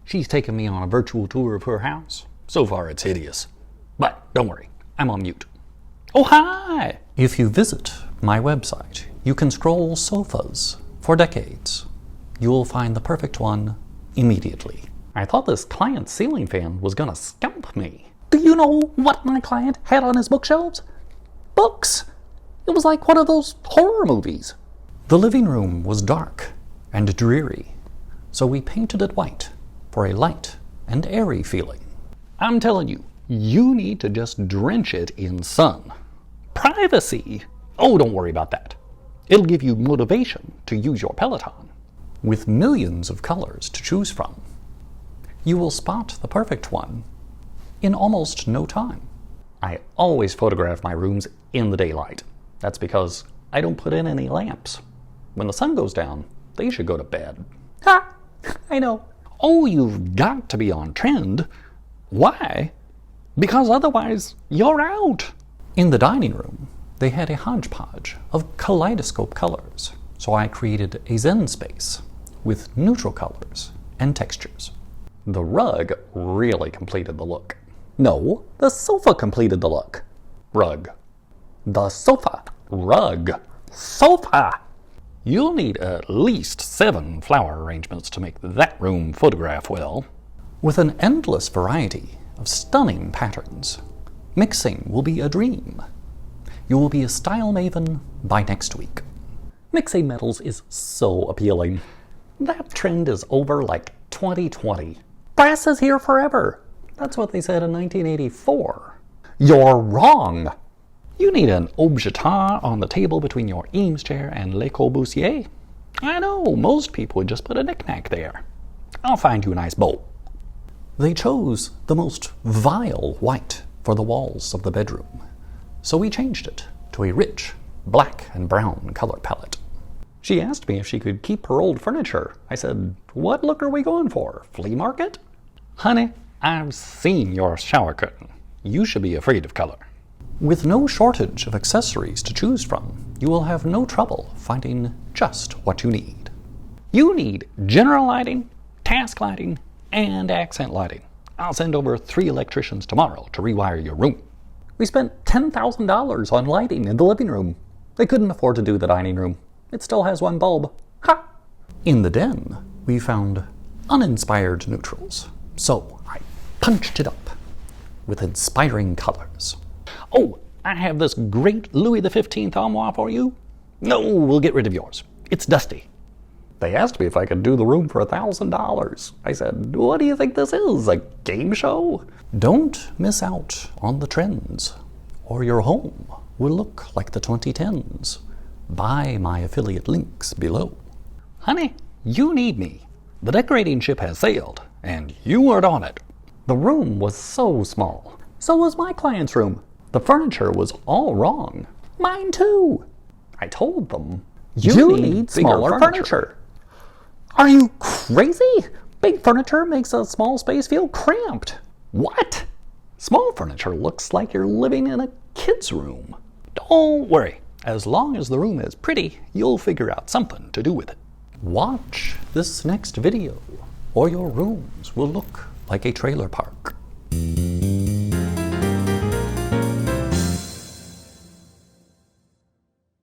She's taken me on a virtual tour of her house. So far, it's hideous. But don't worry, I'm on mute. Oh, hi! If you visit my website, you can scroll sofas for decades. You will find the perfect one immediately. I thought this client's ceiling fan was gonna scalp me. Do you know what my client had on his bookshelves? Books! It was like one of those horror movies. The living room was dark and dreary, so we painted it white for a light and airy feeling. I'm telling you, you need to just drench it in sun. Privacy! Oh, don't worry about that. It'll give you motivation to use your Peloton. With millions of colors to choose from, you will spot the perfect one in almost no time. I always photograph my rooms in the daylight. That's because I don't put in any lamps. When the sun goes down, they should go to bed. Ha! I know. Oh, you've got to be on trend. Why? Because otherwise, you're out. In the dining room, they had a hodgepodge of kaleidoscope colors, so I created a zen space with neutral colors and textures. The rug really completed the look. No, the sofa completed the look. Rug. The sofa. Rug. Sofa. You'll need at least 7 flower arrangements to make that room photograph well. With an endless variety of stunning patterns, mixing will be a dream. You will be a style maven by next week. Mixing metals is so appealing. That trend is over like 2020. Brass is here forever. That's what they said in 1984. You're wrong. You need an objectat on the table between your Eames chair and Le Corbusier. I know, most people would just put a knick-knack there. I'll find you a nice bowl. They chose the most vile white for the walls of the bedroom, so we changed it to a rich black and brown color palette. She asked me if she could keep her old furniture. I said, what look are we going for? Flea market? Honey, I've seen your shower curtain. You should be afraid of color. With no shortage of accessories to choose from, you will have no trouble finding just what you need. You need general lighting, task lighting, and accent lighting. I'll send over 3 electricians tomorrow to rewire your room. We spent $10,000 on lighting in the living room. They couldn't afford to do the dining room. It still has 1 bulb. Ha! In the den, we found uninspired neutrals, so I punched it up with inspiring colors. Oh, I have this great Louis XV armoire for you. No, we'll get rid of yours. It's dusty. They asked me if I could do the room for $1,000. I said, what do you think this is, a game show? Don't miss out on the trends, or your home will look like the 2010s. Buy my affiliate links below. Honey, you need me. The decorating ship has sailed, and you weren't on it. The room was so small. So was my client's room. The furniture was all wrong. Mine too. I told them, you need smaller furniture. Are you crazy? Big furniture makes a small space feel cramped. What? Small furniture looks like you're living in a kid's room. Don't worry. As long as the room is pretty, you'll figure out something to do with it. Watch this next video, or your rooms will look like a trailer park.